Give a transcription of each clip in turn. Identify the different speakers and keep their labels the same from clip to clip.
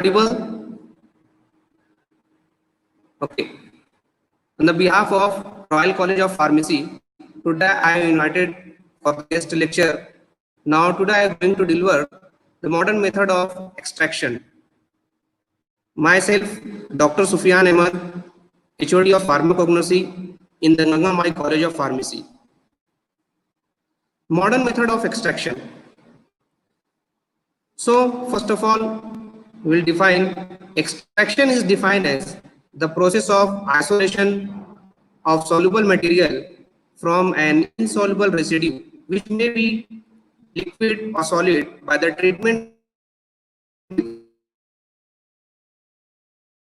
Speaker 1: Audible? Okay. On the behalf of Royal College of Pharmacy, today I am invited for the guest lecture. Now today I am going to deliver the modern method of extraction. Myself, Dr. Sufyan Ahmed, HOD of Pharmacognosy in the Ganga Mai College of Pharmacy. Modern method of extraction. So first of all, we'll define extraction is defined as the process of isolation of soluble material from an insoluble residue, which may be liquid or solid, by the treatment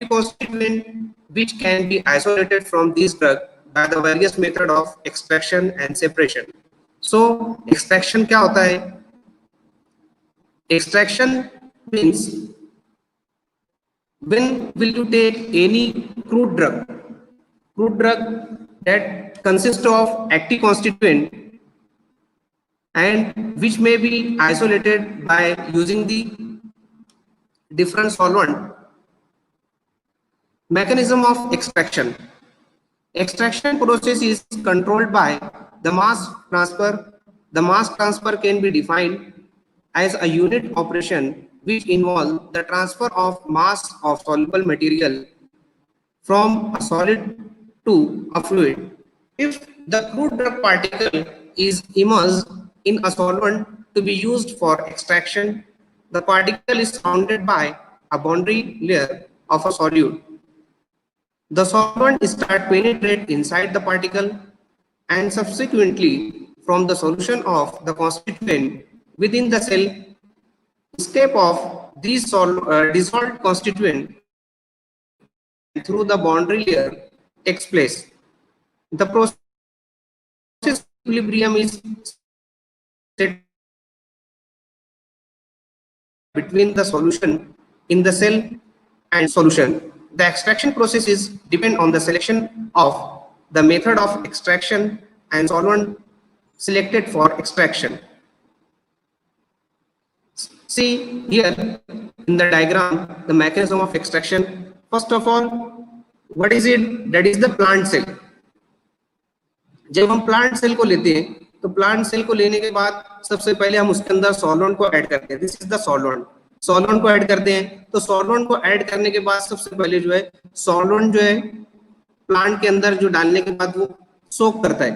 Speaker 1: constituent which can be isolated from this drug by the various method of extraction and separation. So extraction क्या होता है? Extraction means when will you take any crude drug that consists of active constituent and which may be isolated by using the different solvent. Mechanism of extraction. Extraction process is controlled by the mass transfer. The mass transfer can be defined as a unit operation which involves the transfer of mass of soluble material from a solid to a fluid. If the crude drug particle is immersed in a solvent to be used for extraction, the particle is surrounded by a boundary layer of a solute. The solvent starts penetrate inside the particle and subsequently from the solution of the constituent within the cell, escape of these dissolved constituent through the boundary layer takes place. The process equilibrium is set between the solution in the cell and solution. The extraction process is depend on the selection of the method of extraction and solvent selected for extraction. See here in the diagram the mechanism of extraction. First of all, what is it? That is the plant cell. जब हम plant cell को लेते हैं तो plant cell को लेने के बाद सबसे पहले हम उसके अंदर सॉल्वेंट को ऐड करते हैं. दिस इज द सॉल्वेंट को ऐड करते हैं. तो सॉल्वेंट को ऐड करने के बाद सबसे पहले जो है सॉल्वेंट जो है प्लांट के अंदर जो डालने के बाद वो सोक करता है.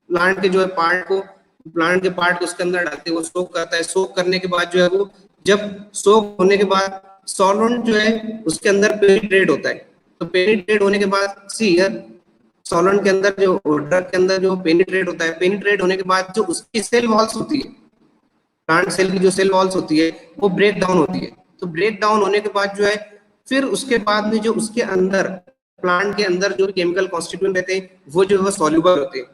Speaker 1: प्लांट के जो है पार्ट को उसके अंदर डालते हैं, वो सोक करता है. सोक करने के बाद जो है वो जब सोक होने के बाद सॉल्वेंट जो है उसके अंदर पेनिट्रेट होता है. तो पेनिट्रेट होने के बाद सी हियर सॉल्वेंट के अंदर जो ड्रग के अंदर जो पेनिट्रेट होता है, पेनिट्रेट होने के बाद जो उसकी सेल वॉल्स होती है, प्लांट सेल की जो सेल वॉल्स होती है वो ब्रेक डाउन होती है. तो ब्रेक डाउन होने के बाद जो है फिर उसके बाद में जो उसके अंदर प्लांट के अंदर जो केमिकल कॉन्स्टिट्यूएंट रहते हैं वो जो है सॉल्युबल होते हैं.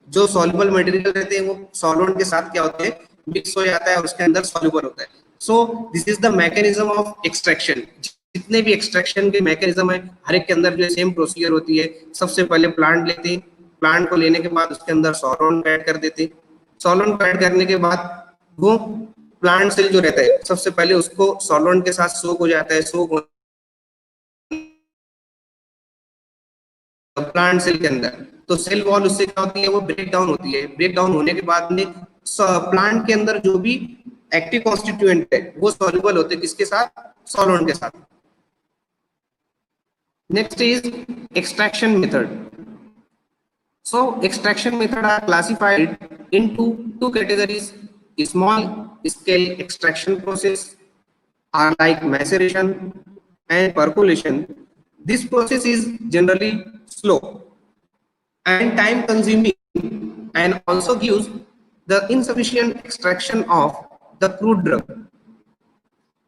Speaker 1: जो सॉल्युबल मटेरियल रहते हैं वो सॉल्वेंट के साथ क्या होते हैं मिक्स हो जाता है और उसके अंदर सॉल्युबल होता है. So this is the mechanism of extraction. जितने भी एक्सट्रैक्शन के मैकेनिज्म है हर एक के अंदर जो सेम प्रोसीजर होती है. सबसे पहले प्लांट लेते हैं, प्लांट को लेने के बाद उसके अंदर सॉल्वेंट ऐड कर देते हैं. सॉल्वेंट को ऐड करने के बाद वो प्लांट सेल जो रहता है सबसे पहले उसको सॉल्वेंट के साथ सोक हो जाता है. सोक प्लांट सेल के अंदर तो सेल वॉल उससे क्या होती है वो ब्रेक डाउन होती है. ब्रेक डाउन होने के बाद में प्लांट के अंदर जो भी एक्टिव कॉन्स्टिट्यूएंट है वो सॉल्युबल होते हैं किसके साथ? सॉल्वेंट के साथ. Next is extraction method. So extraction method are classified into two categories. Small scale extraction process are like maceration and percolation. This process is generally slow and time consuming and also gives the insufficient extraction of the crude drug.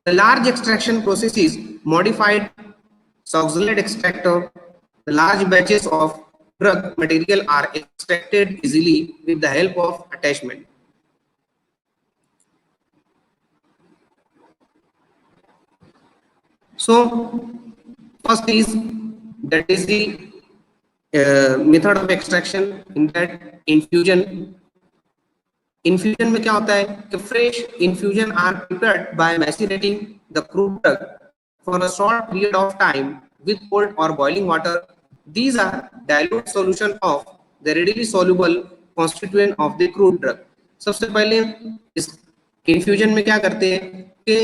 Speaker 1: The large extraction process is modified Succinylate extractor. The large batches of drug material are extracted easily with the help of attachment. So first is that is the method of extraction. In that infusion में क्या होता है कि fresh infusion are prepared by macerating the crude drug for a short period of time with cold or boiling water. These are dilute solution of the readily soluble constituent of the crude drug. सबसे पहले इस infusion में क्या करते हैं कि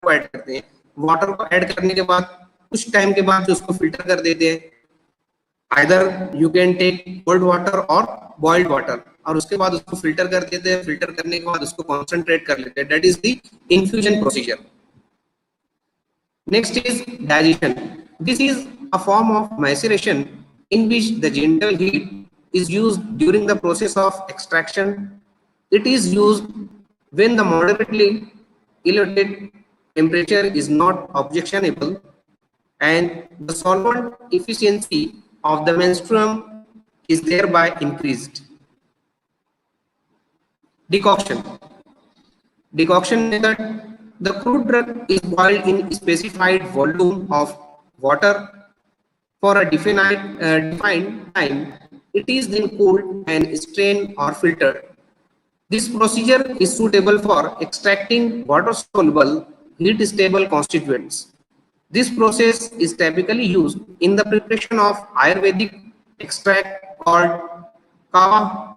Speaker 1: add करते हैं, वाटर को ऐड करने के बाद कुछ टाइम के बाद उसको फिल्टर कर देते हैं. Either you can take cold water or boiled water, और उसके बाद उसको फिल्टर कर देते हैं. फिल्टर करने के बाद उसको कॉन्सेंट्रेट कर लेते हैं. That is the infusion procedure. Next is digestion. This is a form of maceration in which the gentle heat is used during the process of extraction. It is used when the moderately elevated temperature is not objectionable and the solvent efficiency of the menstruum is thereby increased. Decoction. Decoction method. The crude drug is boiled in a specified volume of water for a defined time. It is then cooled and strained or filtered. This procedure is suitable for extracting water-soluble, heat-stable constituents. This process is typically used in the preparation of Ayurvedic extract called kava.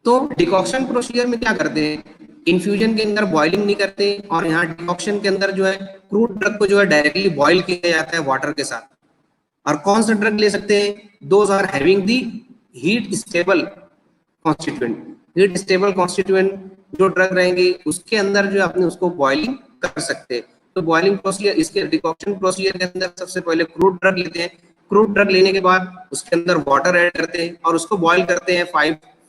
Speaker 1: तो decoction procedure में क्या करते हैं, infusion के अंदर boiling नहीं करते और यहाँ डिकॉक्शन के अंदर जो है क्रूड ड्रग को जो है डायरेक्टली बॉइल किया जाता है वाटर के साथ. और कौन सा ड्रग ले सकते हैं, those are having the heat stable constituent. Heat stable constituent जो ड्रग रहेंगे उसके अंदर जो अपने उसको बॉइलिंग कर सकते हैं. तो बॉइलिंग प्रोसीजर, इसके डिकॉक्शन प्रोसीजर के अंदर सबसे पहले क्रूड ड्रग लेते हैं. क्रूड ड्रग लेने के बाद उसके अंदर वाटर ऐड करते हैं और उसको बॉइल करते हैं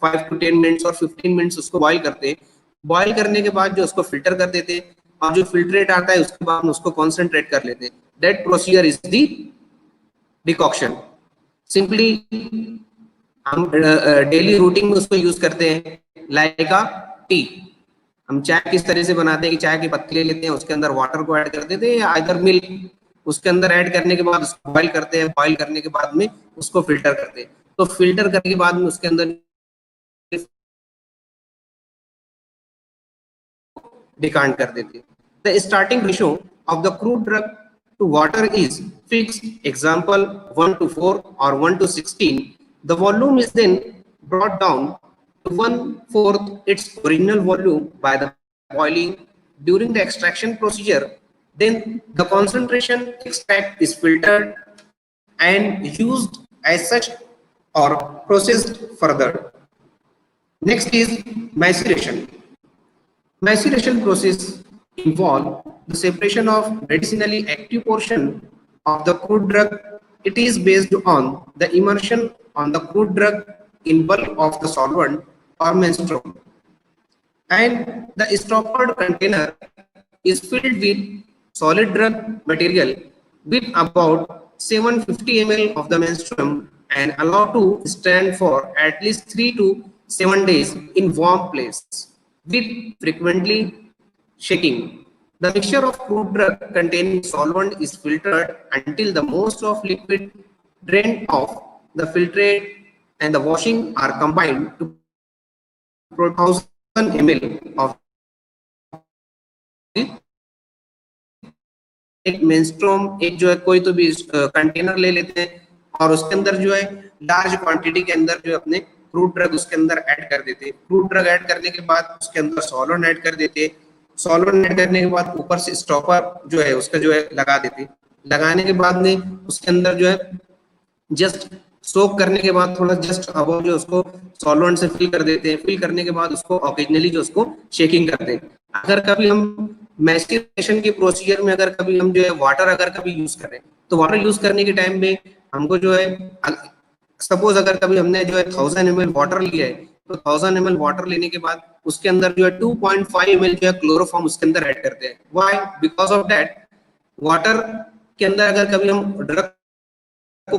Speaker 1: 5 to 10 मिनट्स और 15 मिनट्स उसको बॉइल करते हैं. बॉइल करने के बाद जो उसको फिल्टर कर देते हैं और जो फिल्ट्रेट आता है उसके बाद उसको कॉन्सेंट्रेट कर लेते हैं. That procedure is the decoction. Simply हम डेली रूटीन में उसको यूज करते हैं लाइक अ टी. हम चाय किस तरह से बनाते हैं कि चाय की पत्ती ले लेते हैं, उसके अंदर वाटर को ऐड कर देते हैं या इधर मिल्क उसके अंदर ऐड करने के बाद उसको बॉइल करते हैं. बॉइल करने के बाद में उसको फिल्टर करते हैं. तो फिल्टर करने के बाद में उसके अंदर डिकांट कर देते हैं. The starting ratio of the crude drug to water is fixed. Example 1 to 4 or 1 to 16. The volume is then brought down to 1/4 its original volume by the boiling. During the extraction procedure, then the concentration extract is filtered and used as such or processed further. Next is maceration. Maceration process involve the separation of medicinally active portion of the crude drug. It is based on the immersion on the crude drug in bulk of the solvent or menstruum, and the stoppered container is filled with solid drug material with about 750 ml of the menstruum and allowed to stand for at least 3 to 7 days in warm place with frequently shaking. The mixture of crude drug containing solvent is filtered until the most of liquid drained off. The filtrate and the washing are combined to 1000 ml of एक menstruum, एक जो है कोई तो भी container ले लेते हैं और उसके अंदर जो है लार्ज क्वांटिटी के अंदर जो अपने क्रूड ड्रग उसके अंदर ऐड कर देते हैं. क्रूड ड्रग ऐड करने के बाद उसके अंदर सॉल्वेंट ऐड कर देते हैं. सॉल्वेंट ऐड करने के बाद ऊपर से स्टॉपर जो है उसका जो है लगा देते हैं. लगाने के बाद में उसके अंदर जो है जस्ट सोक करने के बाद थोड़ा जस्ट अब जो उसको सॉल्वेंट से फिल कर देते हैं. फिल करने के बाद उसको ऑकेजनली जो उसको शेकिंग करते हैं. अगर कभी हम मैस्टिफिकेशन के प्रोसीजर में अगर कभी हम जो है वाटर अगर कभी यूज करें तो वाटर यूज करने के टाइम में हमको जो है सपोज अगर कभी हमने जो है 1000 ml वाटर लिया है तो 1000 ml वाटर लेने के बाद उसके अंदर जो है 2.5 ml जो है क्लोरोफॉर्म उसके अंदर ऐड करते हैं. Why? Because of that water के अंदर अगर कभी हम ड्रग को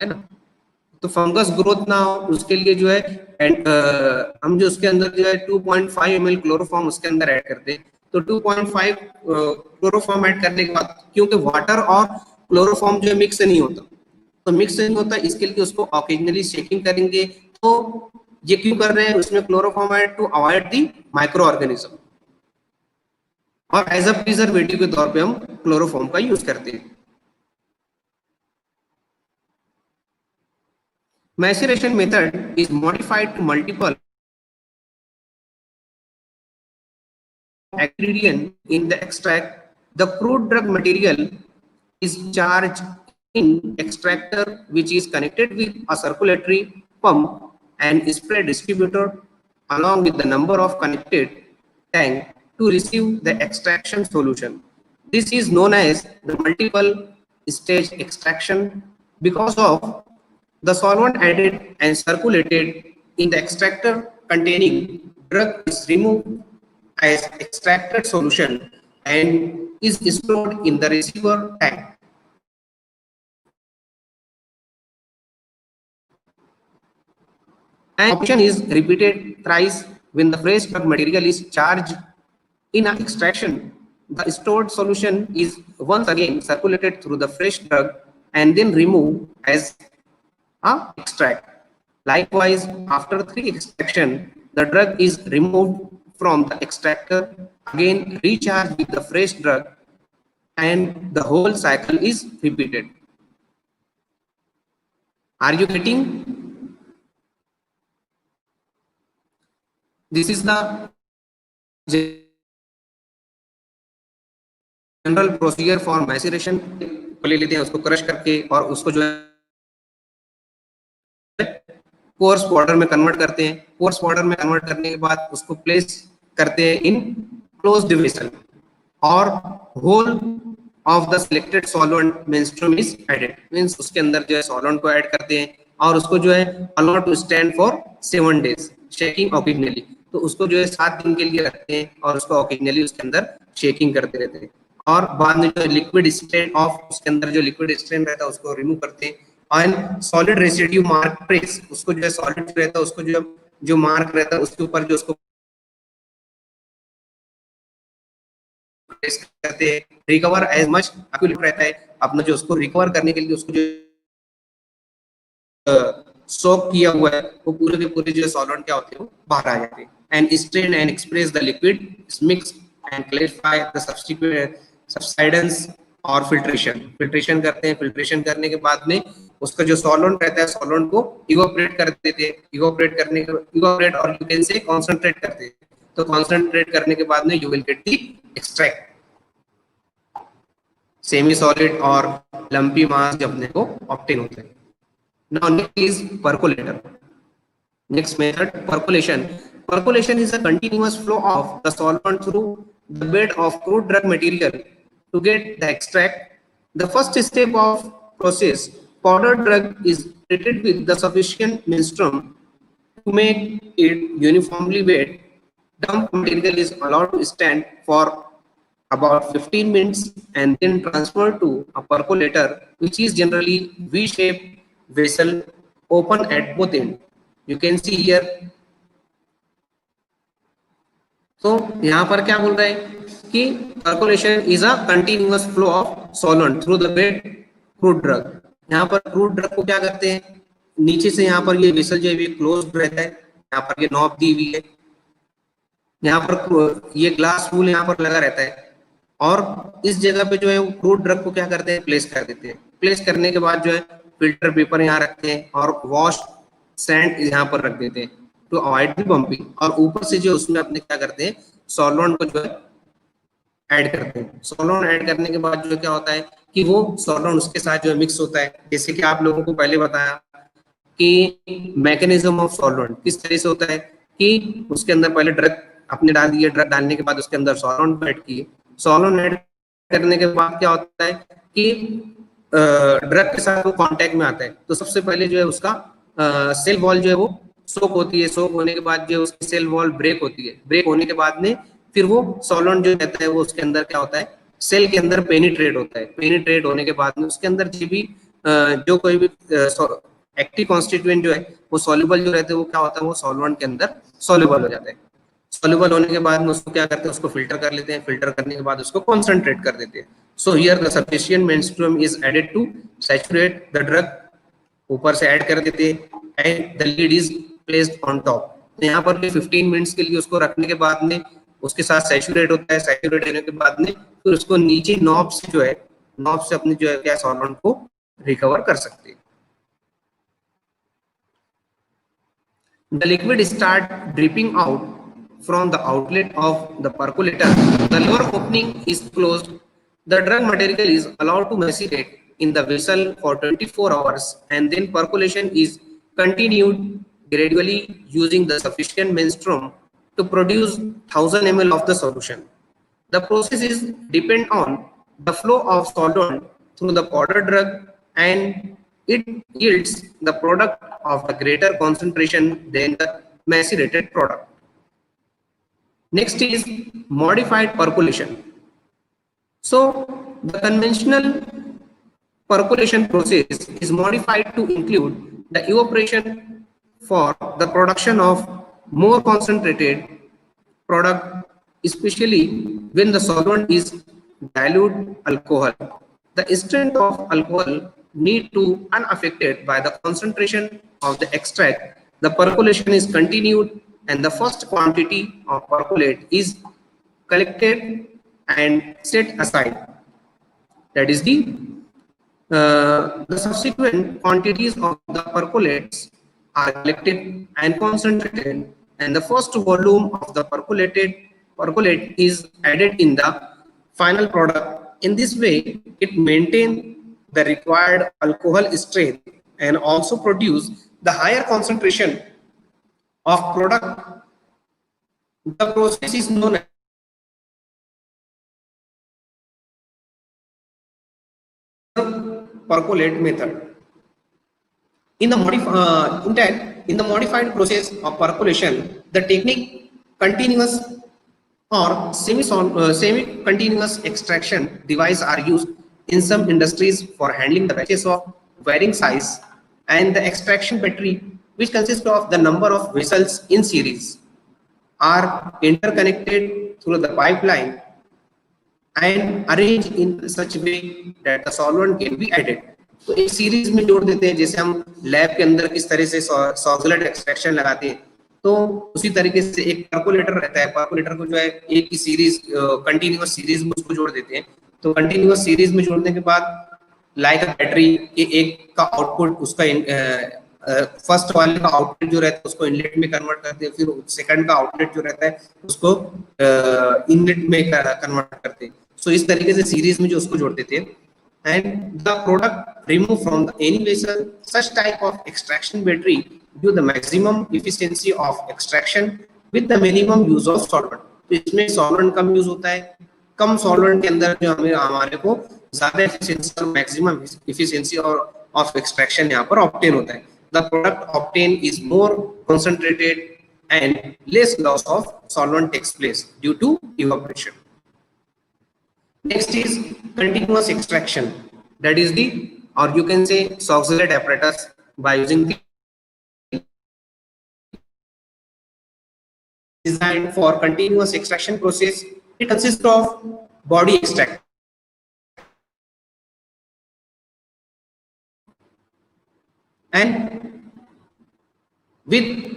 Speaker 1: है ना तो फंगस ग्रोथ ना हो उसके लिए जो है हम जो उसके अंदर जो है 2.5 ml क्लोरोफॉर्म उसके अंदर ऐड करते हैं. तो 2.5 क्लोरोफॉर्म ऐड करने के बाद क्योंकि वाटर और क्लोरोफॉर्म जो है मिक्स नहीं होता, तो मिक्स नहीं होता इसके लिए उसको ऑकेजनली शेकिंग करेंगे। तो ये क्यों कर रहे हैं, उसमें क्लोरोफॉर्म है to avoid the microorganism, और एज अ प्रिजर्वेटिव के तौर पे हम क्लोरोफॉर्म का यूज करते हैं। Maceration method is modified to multiple ingredient in the extract. The crude drug material is charged in extractor which is connected with a circulatory pump and spray distributor along with the number of connected tank to receive the extraction solution. This is known as the multiple stage extraction. Because of the solvent added and circulated in the extractor containing drug is removed as extracted solution and is stored in the receiver tank. And operation is repeated thrice. When the fresh drug material is charged in an extraction, the stored solution is once again circulated through the fresh drug and then removed as a extract. Likewise, after 3 extraction, the drug is removed from the extractor, again recharged with the fresh drug, and the whole cycle is repeated. Are you getting? This is the general procedure for maceration. ले लेते हैं उसको crush करके और उसको जो है course powder में कन्वर्ट करते हैं। कोर्स पाउडर में कन्वर्ट करने के बाद उसको प्लेस करते हैं इन क्लोज्ड वेसल और whole of the selected solvent menstruum is added, means उसके अंदर जो है सॉल्वेंट को ऐड करते हैं और उसको जो है allow to stand for 7 days shaking occasionally. तो उसको जो है 7 दिन के लिए रखते हैं और उसको ऑकेजनली उसके अंदर शेकिंग करते रहते हैं और बाद में जो लिक्विड स्ट्रेन ऑफ उसके अंदर जो लिक्विड स्ट्रेन रहता है उसको रिमूव करते हैं और सॉलिड रेसिड्यू मार्क ट्रेस, उसको जो है सॉलिड रहता है उसको जो मार्क रहता है उसके ऊपर जो उसको ट्रेस करते हैं। रिकवर एज मच एक्यूरेट रहता है अपना जो उसको रिकवर करने के लिए उसको जो सोक किया हुआ है वो पूरे के पूरे जो सॉल्वेंट क्या होते हैं वो बाहर आ जाते हैं। And strain and express the liquid mix and clarify the substance और फिल्ट्रेशन करते हैं। फिल्ट्रेशन करने के बाद में उसका जो सॉल्वेंट रहता है सॉल्वेंट को इवोपरेट कर देते हैं। इवोपरेट और यू कैन से कॉन्सेंट्रेट करते हैं। तो कॉन्सेंट्रेट करने के बाद में you will get the extract. Semi solid और लंपी मास जब अपने को ऑब्टेन होते हैं। Now next is percolator. Next method, percolation. Percolation is a continuous flow of the solvent through the bed of crude drug material to get the extract. The first step of process, powdered drug is treated with the sufficient menstruum to make it uniformly wet. Dump material is allowed to stand for about 15 minutes and then transferred to a percolator, which is generally V-shaped vessel open at both end. You can see here. तो यहाँ पर क्या बोल रहे हैं कि percolation is a continuous flow of solvent through the bed crude drug. यहाँ पर crude drug को क्या करते हैं, नीचे से यहाँ पर ये वेसल जो है क्लोज्ड रहता है, यहाँ पर ये नॉब दी हुई है, यहाँ पर ये ग्लास फूल यहाँ पर लगा रहता है और इस जगह पे जो है वो क्रूड ड्रग को क्या करते हैं प्लेस कर देते हैं। प्लेस करने के बाद जो है फिल्टर पेपर यहाँ रखते हैं और वॉश सैंड यहाँ पर रख देते हैं टू अवॉइड द बम्पिंग। और ऊपर से जो उसमें अपने क्या करते हैं सॉल्वेंट को जो है ऐड करते हैं। सॉल्वेंट ऐड करने के बाद जो क्या होता है कि वो सॉल्वेंट उसके साथ जो है मिक्स होता है। जैसे कि आप लोगों को पहले बताया कि मैकेनिज्म ऑफ सॉल्वेंट किस तरह से होता है कि उसके अंदर पहले ड्रग आपने डाल दिया, ड्रग डालने के बाद उसके अंदर सॉल्वेंट ऐड किए। सॉल्वेंट ऐड करने के बाद क्या होता है कि ड्रग के साथ वो कांटेक्ट में आता है तो सबसे पहले जो है उसका सेल वॉल जो है वो सोक होती है। सोक होने के बाद जो उसकी सेल वॉल ब्रेक होती है। ब्रेक होने के बाद में फिर वो सॉल्वेंट जो रहता है वो उसके अंदर क्या होता है सेल के अंदर पेनिट्रेट होता है। पेनिट्रेट होने के बाद में उसके अंदर जो कोई भी एक्टिव कॉन्स्टिट्यूएंट जो है वो सॉल्युबल जो रहते हैं वो क्या होता है वो सॉल्वेंट के अंदर सॉल्युबल हो जाता है। सॉल्युबल होने के बाद में उसको क्या करते हैं उसको फिल्टर कर लेते हैं। फिल्टर करने के बाद उसको कॉन्सेंट्रेट कर देते हैं। So here the sufficient menstruum is added to saturate the drug, ऊपर से ऐड कर देते हैं, and the lid is placed on top. तो यहाँ पर भी 15 मिनट्स के लिए उसको रखने के बाद में उसके साथ सैचुरेट होता है, सैचुरेट होने के बाद में फिर उसको नीचे नॉब से जो है, नॉब से अपने जो है क्या सॉल्वेंट को रिकवर कर सकते हैं. The liquid start dripping out from the outlet of the percolator. The lower opening is closed. The drug material is allowed to macerate in the vessel for 24 hours and then percolation is continued gradually using the sufficient menstruum to produce 1000 ml of the solution. The process is depend on the flow of solvent through the powder drug and it yields the product of the greater concentration than the macerated product. Next is modified percolation. So the conventional percolation process is modified to include the evaporation for the production of more concentrated product, especially when the solvent is dilute alcohol. The strength of alcohol need to unaffected by the concentration of the extract. The percolation is continued and the first quantity of percolate is collected and set aside. That is the subsequent quantities of the percolates are collected and concentrated and the first volume of the percolate is added in the final product. In this way, it maintains the required alcohol strength and also produce the higher concentration of product. The process is known as percolate method. In the modified process of percolation, the technique continuous or semi-continuous extraction device are used in some industries for handling the batches of varying size, and the extraction battery, which consists of the number of vessels in series, are interconnected through the pipeline and arranged in such a way that the solvent can be added. तो एक series में जोड़ देते हैं, जैसे हम lab के अंदर किस तरह से सॉल्वेंट एक्सट्रैक्शन लगाते हैं, तो उसी तरीके से एक परकोलेटर रहता है, परकोलेटर को जो है एक ही सीरीज कंटिन्यूअस सीरीज में उसको जोड़ देते हैं. तो कंटिन्यूअस सीरीज में जोड़ने के बाद लाइक बैटरी के एक का आउटपुट उसका फर्स्ट वाले का आउटपुट जो रहता है उसको इनलेट में कन्वर्ट करते हैं, फिर सेकंड का आउटलेट जो रहता है उसको इनलेट में कन्वर्ट करते हैं. सो इस तरीके से सीरीज में जो उसको जोड़ देते हैं. And the product removed from any vessel, such type of extraction battery give the maximum efficiency of extraction with the minimum use of solvent. तो इसमें solvent कम यूज होता है, कम solvent के अंदर जो हमारे को ज्यादा efficiency और maximum efficiency of extraction यहाँ पर obtain होता है. The product obtained is more concentrated and less loss of solvent takes place due to evaporation. Next is continuous extraction. That is or you can say Soxhlet apparatus by using the designed for continuous extraction process. It consists of body extract. And with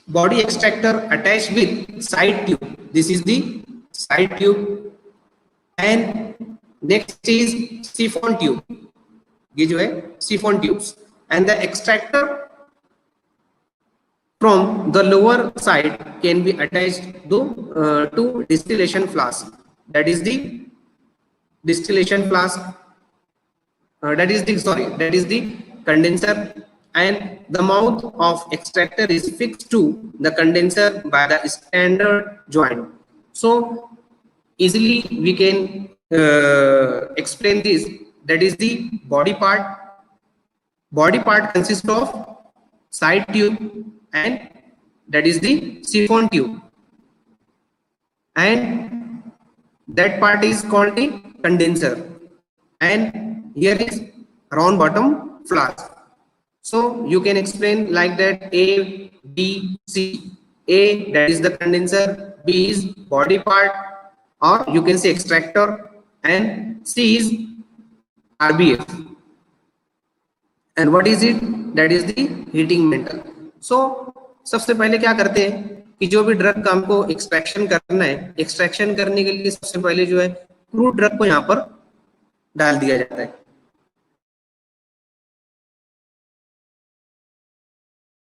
Speaker 1: body extractor attached with side tube. This is the side tube. And next is siphon tube. ये जो है siphon tubes. And the extractor from the lower side can be attached to distillation flask. That is the distillation flask. That is the condenser. And the mouth of extractor is fixed to the condenser by the standard joint. So easily we can explain this. That is the body part. Body part consists of side tube and that is the siphon tube, and that part is called the condenser, and here is round bottom flask. So you can explain like that: A, B, C. A, that is the condenser, B is body part, or you can say extractor, and C is RBF. And what is it? That is the heating metal. So सबसे पहले क्या करते हैं कि जो भी drug का हमको एक्सट्रैक्शन करना है, एक्सट्रैक्शन करने के लिए सबसे पहले जो है क्रूड ड्रग को यहाँ पर डाल दिया जाता है।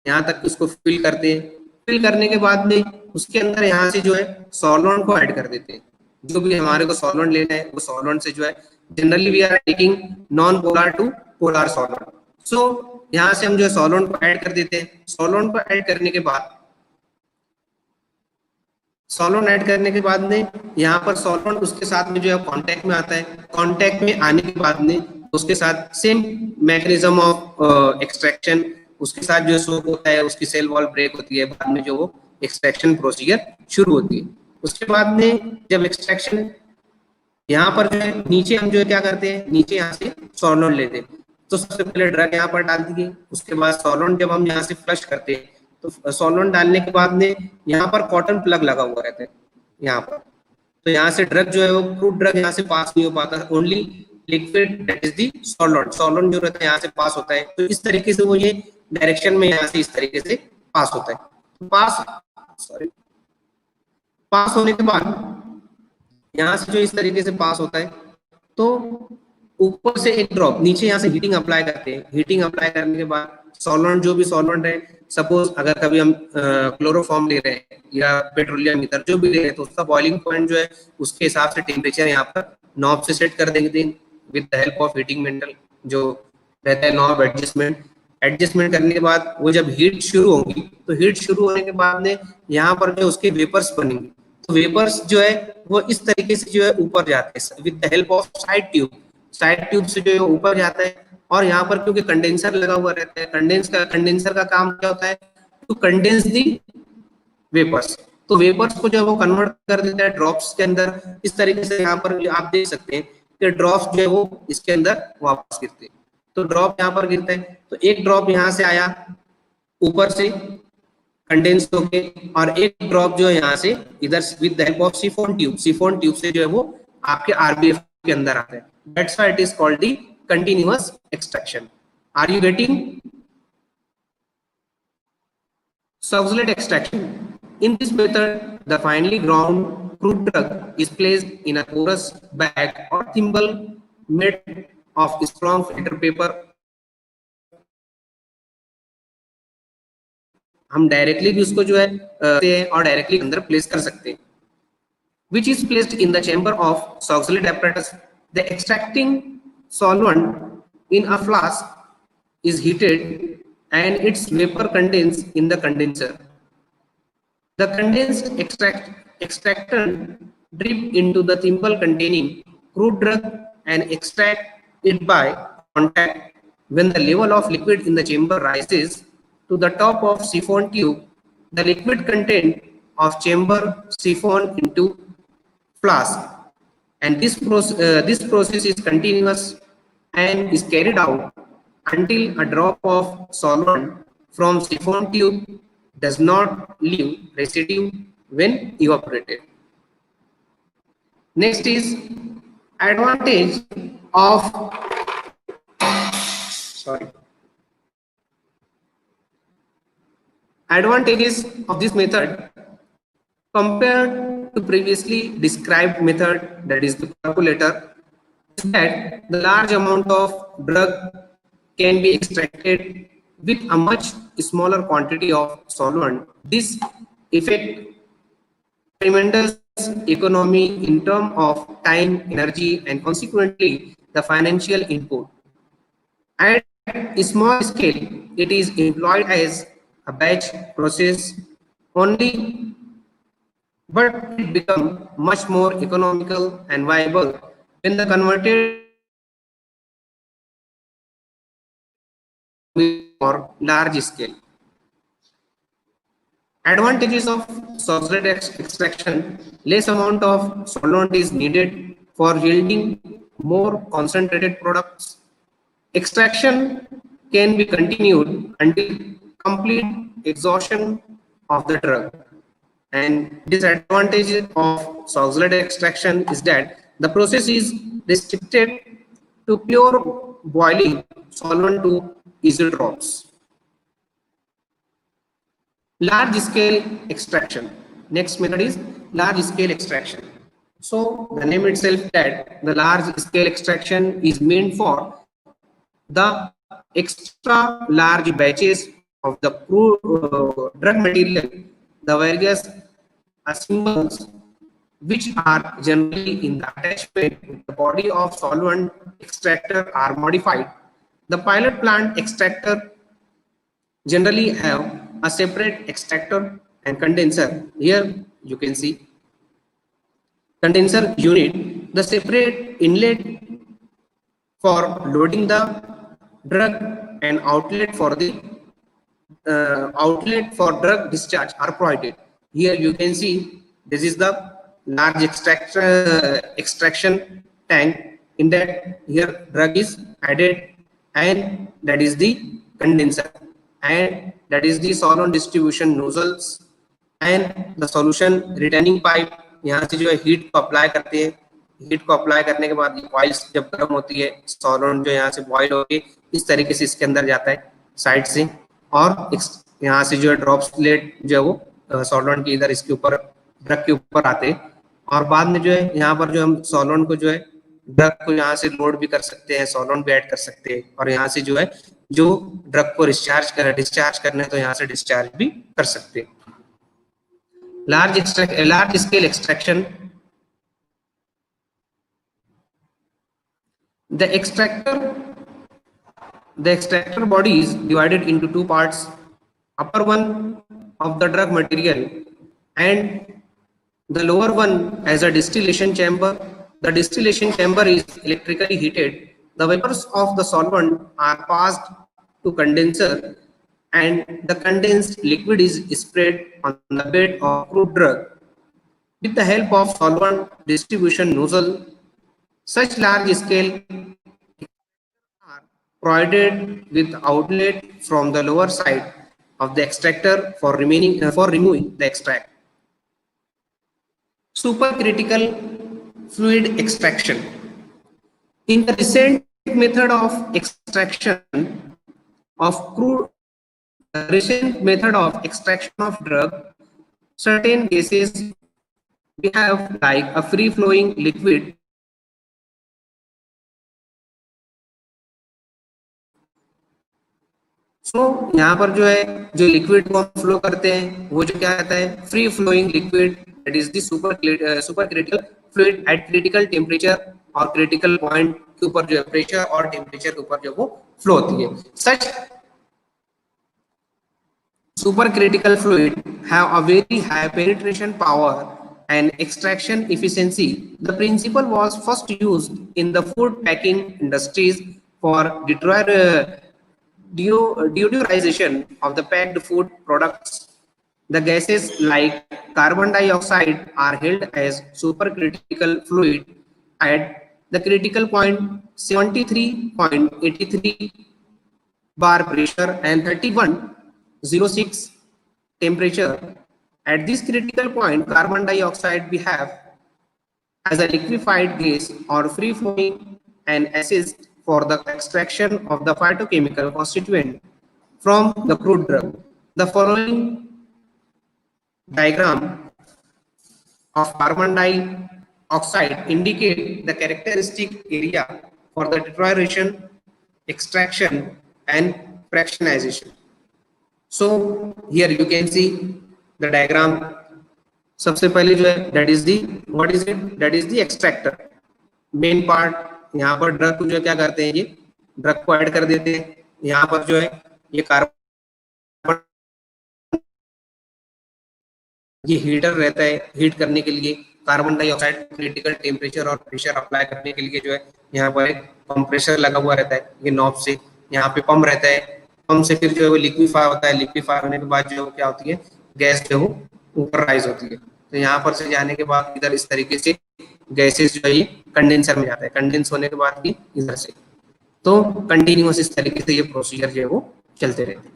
Speaker 1: यहाँ तक उसको फिल करते हैं। फिल करने के बाद में उसके अंदर यहाँ से जो है सॉल्वेंट को ऐड कर देते हैं। जो भी हमारे को सॉल्वेंट लेना है वो सॉल्वेंट से जो है generally we are taking non polar to polar solvent. So यहाँ से हम जो है सॉल्वेंट को ऐड कर देते हैं। सॉल्वेंट को ऐड करने के बाद में यहाँ पर सॉल्वेंट उसके साथ में जो है कांटेक्ट में आता है। कांटेक्ट में आने के बाद में उसके साथ सेम मैकेनिज्म ऑफ एक्सट्रैक्शन उसके साथ जो सोक होता है, उसकी सेल वॉल ब्रेक होती है, बाद में जो वो एक्सट्रैक्शन प्रोसीजर शुरू होती है। उसके बाद में जब एक्सट्रैक्शन यहाँ पर जो है नीचे हम जो है क्या करते हैं, नीचे यहाँ से सॉल्वेंट लेते हैं। तो सबसे पहले ड्रग यहाँ पर डाल दिए। उसके बाद सॉल्वेंट जब हम यहाँ से फ्लश करते हैं तो सॉल्वेंट डालने के बाद में यहाँ पर कॉटन प्लग लगा हुआ रहता है यहाँ पर। तो यहाँ से ड्रग जो है वो क्रूड ड्रग यहाँ से पास नहीं हो पाता, only liquid that is the solvent जो रहता है यहाँ से पास होता है। तो इस तरीके से वो ये डायरेक्शन में यहाँ से इस तरीके से पास होता है। पास होने के बाद यहाँ से जो इस तरीके से पास होता है तो ऊपर से एक ड्रॉप नीचे यहाँ से हीटिंग अप्लाई करते हैं। हीटिंग अप्लाई करने के बाद सॉल्वेंट जो भी सॉल्वेंट है, सपोज अगर कभी हम क्लोरोफॉर्म ले रहे हैं या पेट्रोलियम ईथर जो भी ले रहे हैं तो उसका बॉइलिंग पॉइंट जो है उसके हिसाब से टेम्परेचर यहाँ पर नॉब से सेट कर देंगे with the help of heating metal जो रहता है नॉब एडजस्टमेंट करने के बाद वो जब हीट शुरू होगी तो हीट शुरू होने के बाद में यहाँ पर जो उसके वेपर्स बनेंगे। तो वेपर्स जो है वो इस तरीके से जो है ऊपर जाते हैं with the help of side tube से जो है ऊपर जाता है। और यहाँ पर क्योंकि कंडेंसर लगा हुआ रहता है, कंडेंसर का काम क्या होता है टू कंडेंस दी वेपर्स। तो वेपर्स को जो है वो कन्वर्ट कर देता है ड्रॉप्स के अंदर। इस तरीके से यहाँ पर आप देख सकते हैं कि ड्रॉप्स जो है वो इसके अंदर वापस गिरते हैं। तो ड्रॉप यहाँ पर गिरता है तो एक ड्रॉप यहाँ से आया ऊपर से कंडेंस होके और एक ड्रॉप जो है यहाँ से इधर with the help of chiffon tube से जो है वो आपके आरबीएफ के अंदर आता है। That's why it is called the continuous extraction. Are you getting? Succinate extraction. In this method, the finely ground crude drug is placed in a porous bag or thimble made of strong filter paper. हम directly भी उसको जो है और directly अंदर place कर सकते हैं। Which is placed in the chamber of succinate apparatus. The extracting solvent in a flask is heated and its vapor condenses in the condenser. The condensed extractant drip into the thimble containing crude drug and extract it by contact. When the level of liquid in the chamber rises to the top of siphon tube, the liquid content of chamber siphon into flask. And this process is continuous and is carried out until a drop of solvent from siphon tube does not leave residue when evaporated. Next is advantages of this method compared to previously described method, that is the percolator, is that the large amount of drug can be extracted with a much smaller quantity of solvent. This effect tremendous economy in terms of time, energy, and consequently the financial input. At a small scale, it is employed as a batch process only, but it becomes much more economical and viable when the converted or large scale. Advantages of succinate extraction: less amount of solvent is needed for yielding more concentrated products. Extraction can be continued until complete exhaustion of the drug. And disadvantage of succinate extraction is that The process is restricted to pure boiling solvent to easy drops. Large scale extraction. Next method is large scale extraction. So the name itself that the large scale extraction is meant for the extra large batches of the crude drug material, the various assembles which are generally in the attachment with the body of solvent extractor are modified. The pilot plant extractor generally have a separate extractor and condenser. Here you can see condenser unit, the separate inlet for loading the drug and outlet for drug discharge are provided. Here you can see this is the large extraction tank. In that here drug is added, and that is the condenser, and that is the solvent distribution nozzles and the solution retaining pipe. यहाँ से जो है heat को apply करते हैं, heat को apply करने के बाद कॉइल्स जब गर्म होती है, सॉल्वेंट जो यहाँ से बॉयल होके इस तरीके से इसके अंदर जाता है साइड से, और यहाँ से जो है ड्रॉप्सलेट जो है वो सॉल्वेंट के इधर इसके ऊपर ड्रग के ऊपर आते हैं, और बाद में जो है यहाँ पर जो हम सॉल्वेंट को जो है ड्रग को यहाँ से लोड भी कर सकते हैं, सॉल्वेंट भी ऐड कर सकते हैं, और यहाँ से जो है जो ड्रग को डिस्चार्ज करना है तो यहाँ से डिस्चार्ज भी कर सकते हैं. Large scale extraction. The extractor body is divided into two parts. Upper one of the drug material and the lower one has a distillation chamber. The distillation chamber is electrically heated. The vapors of the solvent are passed to condenser, and the condensed liquid is sprayed on the bed of crude drug with the help of solvent distribution nozzle. Such large scale are provided with outlet from the lower side of the extractor for removing the extract. Supercritical fluid extraction. In the recent method of extraction of drug, certain gases we have like a free flowing liquid यहाँ पर जो है जो liquid को हम flow करते हैं वो जो क्या रहता है free flowing liquid, that is the super critical fluid at critical temperature और क्रिटिकल पॉइंट के ऊपर जो है प्रेशर और टेम्परेचर के ऊपर जो वो फ्लो होती है. सच supercritical fluid have a very high penetration power and extraction efficiency. The principle was first used in the food packing industries for deodorization of the packed food products. The gases like carbon dioxide are held as supercritical fluid at the critical point 73.83 bar pressure and 31.06 temperature. At this critical point, carbon dioxide we have as a liquefied gas or free flowing and assist for the extraction of the phytochemical constituent from the crude drug. The following diagram of carbon dioxide indicate the characteristic area for the deterioration, extraction and fractionization. So here you can see the diagram. सबसे पहले जो है that is the what is it? That is the extractor. Main part यहाँ पर drug को जो क्या करते हैं, ये ड्रग को ऐड कर देते हैं. यहाँ पर जो है ये कार्बन ये हीटर रहता है, हीट करने के लिए कार्बन डाइऑक्साइड क्रिटिकल टेम्परेचर और प्रेशर अप्लाई करने के लिए जो है यहाँ पर एक कंप्रेसर लगा हुआ रहता है. ये नॉब से यहाँ पे पंप रहता है, पंप से फिर जो है वो लिक्विफाई होता है. लिक्विफाई होने के बाद जो क्या होती है, गैस जो है ऊपर राइज होती है. तो यहाँ पर से जाने के बाद इधर इस तरीके से गैसेस जो है ये कंडेंसर में जाता है. कंडेंस होने के बाद भी इधर से तो कंटिन्यूअस इस तरीके से ये प्रोसीजर जो है वो चलते रहते हैं.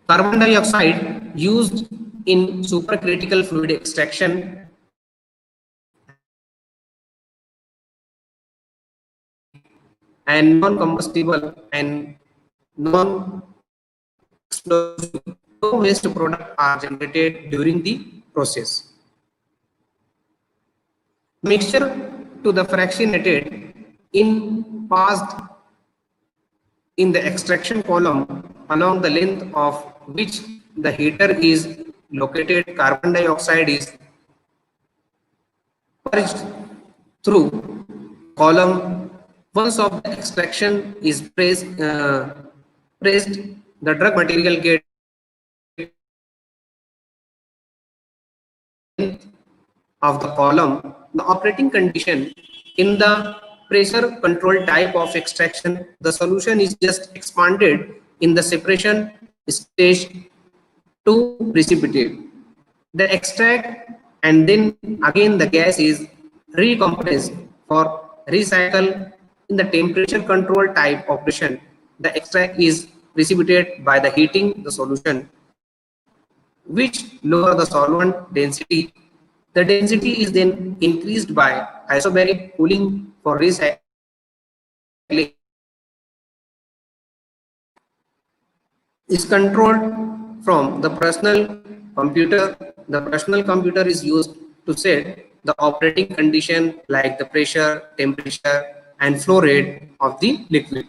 Speaker 1: Carbon dioxide used in supercritical fluid extraction and non-combustible and non-explosive no waste products are generated during the process. Mixture to the fractionated in passed in the extraction column along the length of which the heater is located. Carbon dioxide is purged through column. Once of the extraction is pressed, the drug material gets of the column. The operating condition in the pressure control type of extraction, the solution is just expanded in the separation stage to precipitate the extract, and then again the gas is recompressed for recycle. In the temperature control type operation, the extract is precipitated by the heating the solution, which lower the solvent density. The density is then increased by isobaric cooling for recycling. Is controlled from the personal computer. The personal computer is used to set the operating condition like the pressure, temperature, and flow rate of the liquid.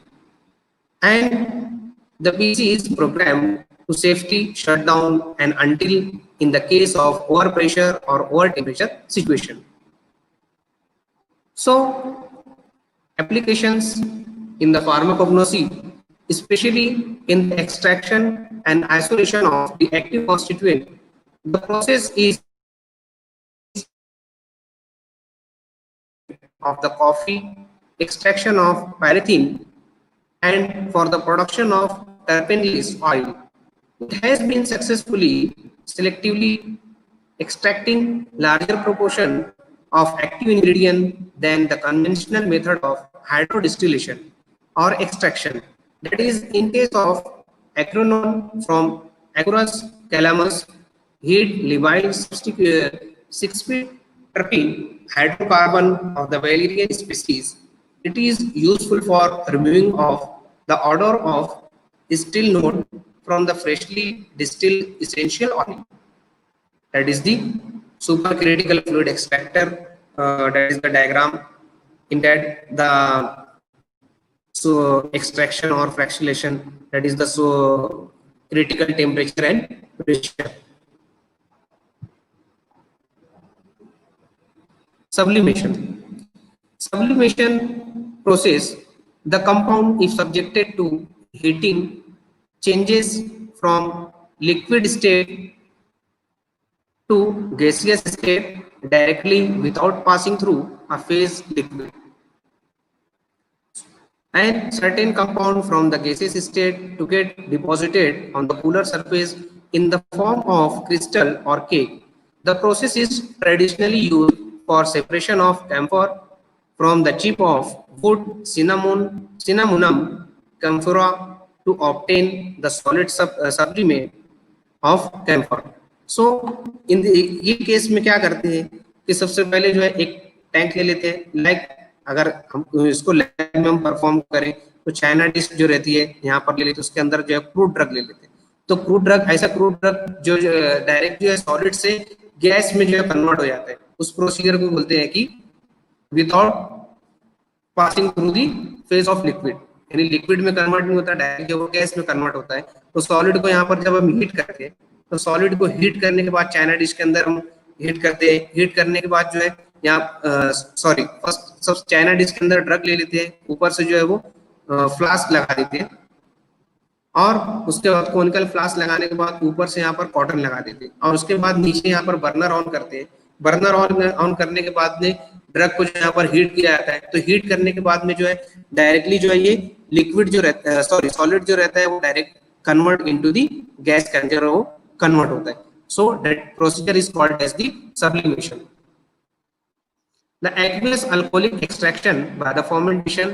Speaker 1: And the PC is programmed to safety shutdown and until in the case of overpressure or over temperature situation. So applications in the pharmacognosy, especially in the extraction and isolation of the active constituent, the process is of the coffee, extraction of paraffin, and for the production of terpeneless oil. It has been successfully selectively extracting larger proportion of active ingredient than the conventional method of hydrodistillation or extraction. That is, in case of acronon from Acorus calamus, heat labile 6-phase terpene hydrocarbon of the valerian species. It is useful for removing of the odor of still note from the freshly distilled essential oil. That is the supercritical fluid extractor. That is the diagram. In that the extraction or fractionation, that is the critical temperature and pressure. Sublimation. Sublimation process, the compound if subjected to heating changes from liquid state to gaseous state directly without passing through a phase liquid. And certain compound from the gaseous state to get deposited on the cooler surface in the form of crystal or cake. The process is traditionally used for separation of camphor from the chip of wood Cinnamomum camphora to obtain the solid sublimate of camphor. So in ये case में क्या करते हैं कि सबसे पहले जो है एक टैंक ले लेते हैं. लाइक अगर हम इसको लैब में हम परफॉर्म करें तो चाइना डिश जो रहती है यहाँ पर ले लेते हैं, उसके अंदर जो है क्रूड ड्रग ले लेते हैं. तो क्रूड ड्रग, ऐसा क्रूड ड्रग जो डायरेक्ट जो है सॉलिड से गैस में जो है कन्वर्ट हो जाता है, उस प्रोसीजर को बोलते हैं कि without passing through the phase of liquid. यानी लिक्विड में कन्वर्ट नहीं होता, डायरेक्ट जो गैस में कन्वर्ट होता है. तो सॉलिड को यहाँ पर जब हम हीट करते हैं तो सॉलिड को हीट करने के बाद चाइना डिश के अंदर हम हीट करते हैं. हीट करने के बाद जो है यहाँ फर्स्ट सब चाइना डिश के अंदर ड्रग ले लेते हैं, ऊपर से जो है वो फ्लास्क लगा देते हैं और उसके बाद कोनिकल फ्लास्क लगाने के बाद ऊपर से यहाँ पर कॉटन लगा देते हैं और उसके बाद नीचे यहाँ पर बर्नर ऑन करते हैं. बर्नर ऑन करने के बाद में ड्रग को यहाँ पर हीट किया जाता है. तो हीट करने के बाद में जो है डायरेक्टली जो है ये लिक्विड जो रहता है, सॉलिड जो रहता है वो direct convert into the gas के अंदर वो कन्वर्ट होता है. So that procedure is called as the sublimation. The aqueous alcoholic extraction by the fermentation.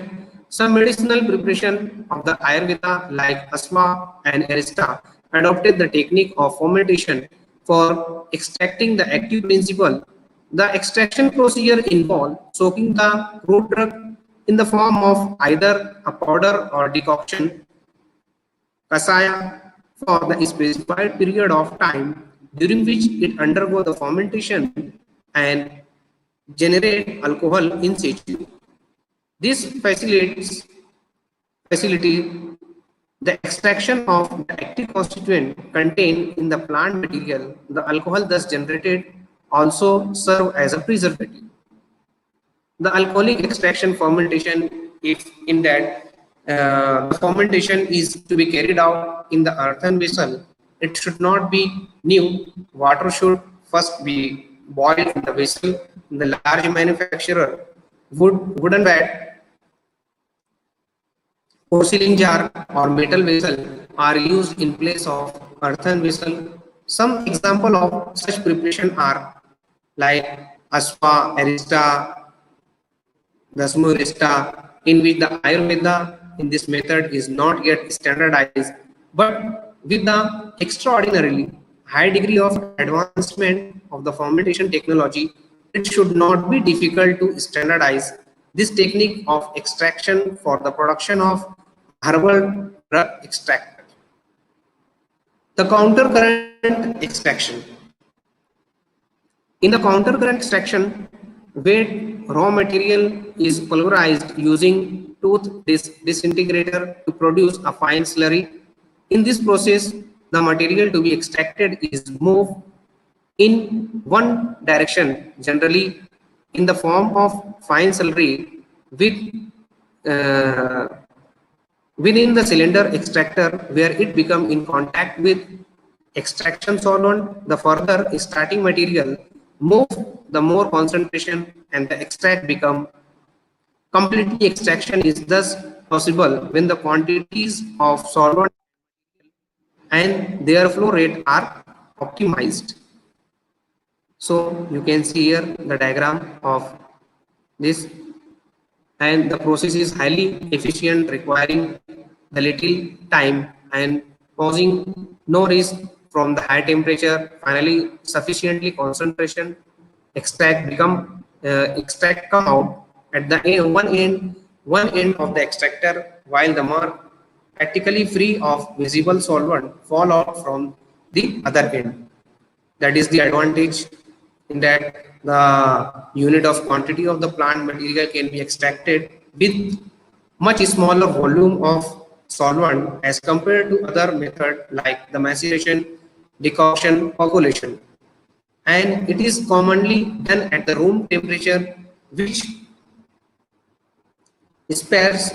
Speaker 1: Some medicinal preparation of the Ayurveda like Asma and Arista adopted the technique of fermentation For extracting the active principle, the extraction procedure involves soaking the crude drug in the form of either a powder or decoction, kasaya, for the specified period of time during which it undergoes the fermentation and generate alcohol in situ. This facility the extraction of the active constituent contained in the plant material. The alcohol thus generated also serve as a preservative. The alcoholic extraction fermentation, if in that the fermentation is to be carried out in the earthen vessel, it should not be new. Water should first be boiled in the vessel. The large manufacturer wooden vat, porcelain jar or metal vessel are used in place of earthen vessel. Some example of such preparation are like Aspa, Arista, the Smurista, in which the Ayurveda in this method is not yet standardized, but with the extraordinarily high degree of advancement of the fermentation technology, it should not be difficult to standardize this technique of extraction for the production of herbal drug extract. The countercurrent extraction. In the countercurrent extraction, where raw material is pulverized using tooth disintegrator to produce a fine slurry. In this process, the material to be extracted is moved in one direction, generally in the form of fine slurry with uh, within the cylinder extractor, where it become in contact with extraction solvent. The further starting material move, the more concentration and the extract become. Completely extraction is thus possible when the quantities of solvent and their flow rate are optimized. So you can see here the diagram of this, and the process is highly efficient, requiring the little time and posing no risk from the high temperature. Finally, sufficiently concentration extract come out at the one end of the extractor, while the mark practically free of visible solvent fall out from the other end. That is the advantage, in that the unit of quantity of the plant material can be extracted with much smaller volume of solvent as compared to other method like the maceration, decoction, coagulation. And it is commonly done at the room temperature, which spares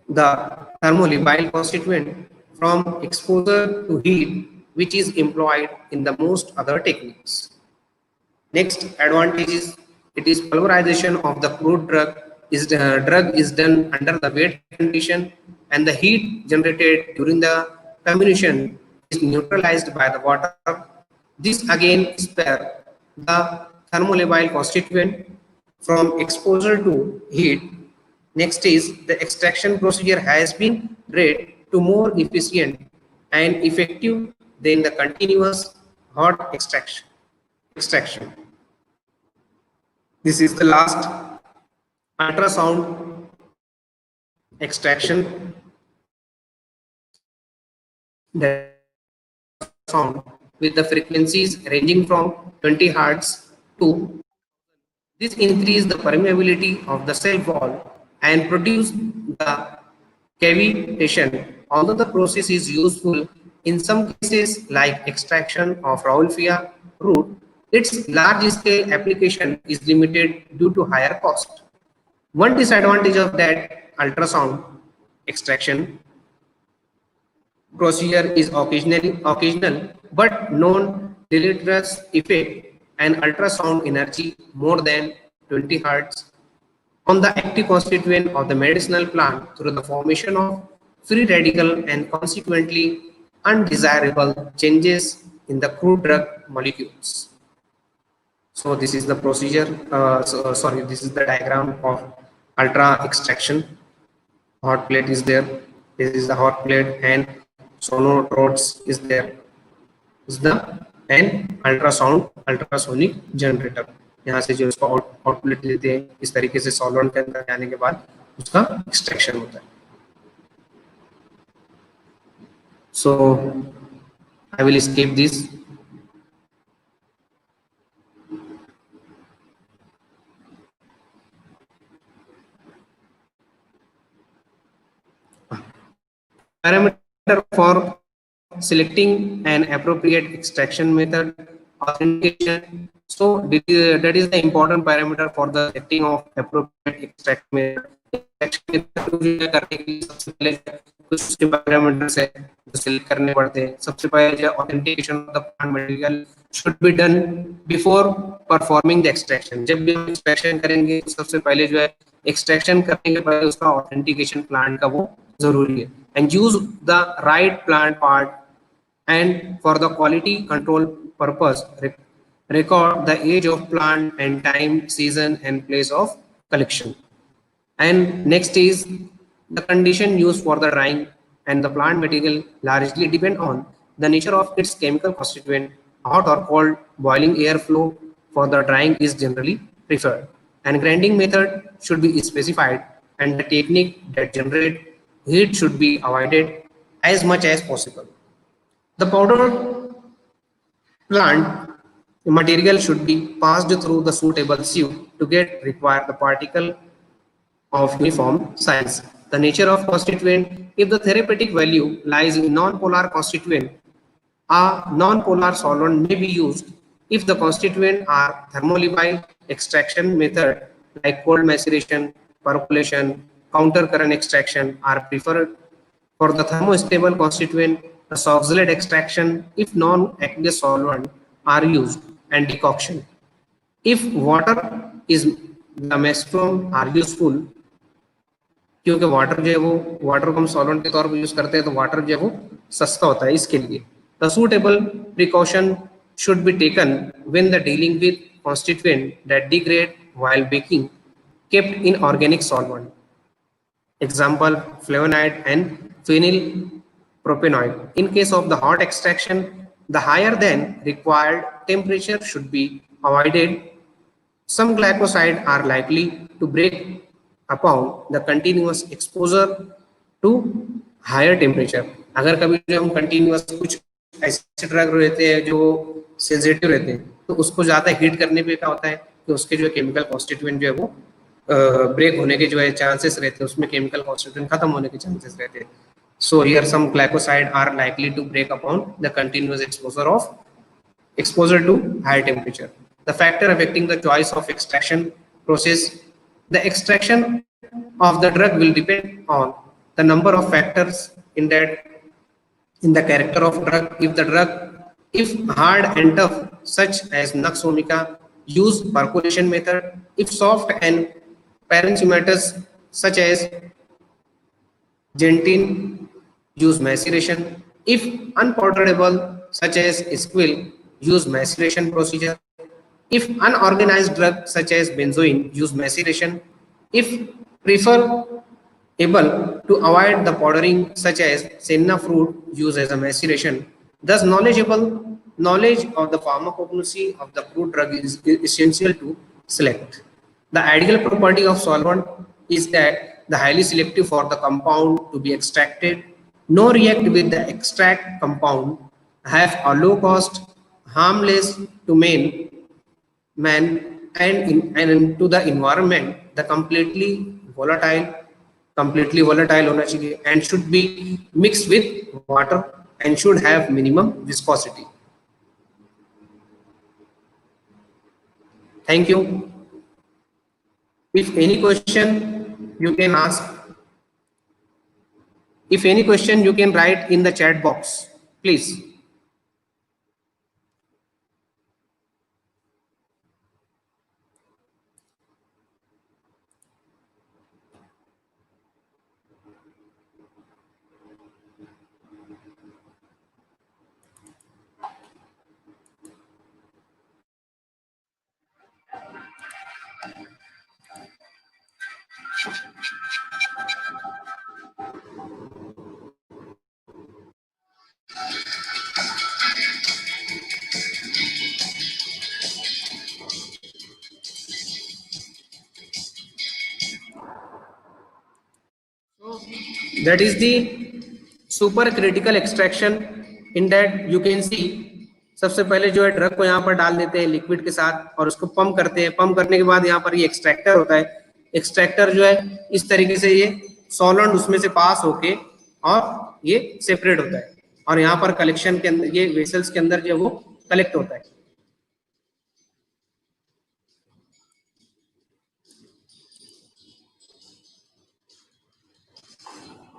Speaker 1: the thermolabile constituent from exposure to heat, which is employed in the most other techniques. Next advantage is, it is pulverization of the crude drug is done under the wet condition, and the heat generated during the combustion is neutralized by the water. This again spare the thermolabile constituent from exposure to heat. Next is, the extraction procedure has been made to more efficient and effective than the continuous hot extraction. This is the last ultrasound extraction. The sound with the frequencies ranging from 20 Hz to, this increase the permeability of the cell wall and produce the cavitation. Although the process is useful in some cases like extraction of Rauwolfia root, its large-scale application is limited due to higher cost. One disadvantage of that ultrasound extraction procedure is occasional but non-deleterious effect and ultrasound energy more than 20 Hz on the active constituent of the medicinal plant through the formation of free radical and consequently undesirable changes in the crude drug molecules. So this is the procedure, this is the diagram of ultra extraction. Hot plate is there. This is the hot plate, and sonotrodes is there. Is the and ultrasonic generator, यहाँ से जो इसको output देते हैं, इस तरीके से solvent के अंदर जाने के बाद उसका एक्सट्रैक्शन होता है. So I will skip this. Parameter for selecting an appropriate extraction method, authentication. So that is the important parameter for the selecting of appropriate extraction method. Extraction method करने के लिए सबसे पहले कुछ उसके parameters है जो select करने पड़ते हैं. सबसे पहले जो authentication of the plant material should be done before performing the extraction. जब भी हम extraction करेंगे तो सबसे पहले जो है extraction करने के पहले उसका authentication plant का वो जरूरी है. And use the right plant part, and for the quality control purpose record the age of plant and time, season and place of collection. And next is the condition used for the drying, and the plant material largely depend on the nature of its chemical constituent. Hot or cold boiling air flow for the drying is generally preferred, and grinding method should be specified, and the technique that generate heat should be avoided as much as possible. The powder plant material should be passed through the suitable sieve to get require the particle of uniform size. The nature of constituent: if the therapeutic value lies in non-polar constituent, a non-polar solvent may be used. If the constituent are thermolabile, extraction method like cold maceration, percolation, counter current extraction are preferred. For the thermostable constituent, the Soxhlet extraction if non-aqueous solvent are used, and decoction. If water is the maximum are useful, क्योंकि water जो है वो water को हम solvent के तौर पर use करते हैं तो वाटर जो है वो सस्ता होता है इसके लिए. The suitable precaution should be taken when the dealing with constituent that degrade while baking kept in organic solvent. Example: flavonide and phenyl propanoid. In case of the hot extraction, the higher than required temperature should be avoided. Some glycosides are likely to break upon the continuous exposure to higher temperature. अगर कभी जो हम continuous कुछ ऐसे drug रहते हैं जो sensitive रहते हैं तो उसको ज़्यादा हीट करने पे क्या होता है कि उसके जो केमिकल कॉन्स्टिट्यूएंट जो है वो ब्रेक होने के जो है चांसेस रहते हैं, उसमें केमिकल कॉन्स्टिट्यूएंट खत्म होने के चांसेस रहते हैं. So here some glycoside are likely to break upon the continuous exposure to high temperature. The factor affecting the choice of extraction process: the extraction of the drug will depend on the number of factors in the character of drug. If hard and tough, such as Nux vomica, use percolation method. If soft and parenchymatous, such as gentine, use maceration. If unpowderable, such as squill, use maceration procedure. If unorganized drug such as benzoin, use maceration. If preferable to avoid the powdering such as senna fruit, use as a maceration. Thus knowledge of the pharmacognosy of the fruit drug is essential to select. The ideal property of solvent is that the highly selective for the compound to be extracted, no react with the extract compound, have a low cost, harmless to man and to the environment, the completely volatile होना चाहिए, and should be mixed with water and should have minimum viscosity. Thank you. If any question you can ask. If any question you can write in the chat box, please. that is the super critical extraction. In that you can see, सबसे पहले जो है drug को यहाँ पर डाल देते हैं लिक्विड के साथ और उसको पंप करते हैं. पंप करने के बाद यहाँ पर ये एक्सट्रैक्टर होता है. एक्सट्रैक्टर जो है इस तरीके से ये सॉल्वेंट उसमें से पास होके और ये सेपरेट होता है और यहाँ पर कलेक्शन के अंदर ये वेसल्स के अंदर जो है वो कलेक्ट होता है.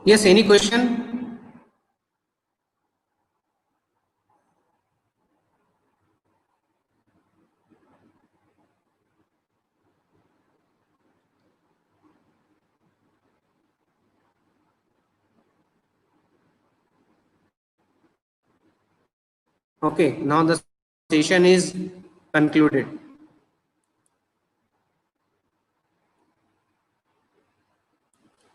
Speaker 1: Yes, any question? Okay, now the session is concluded.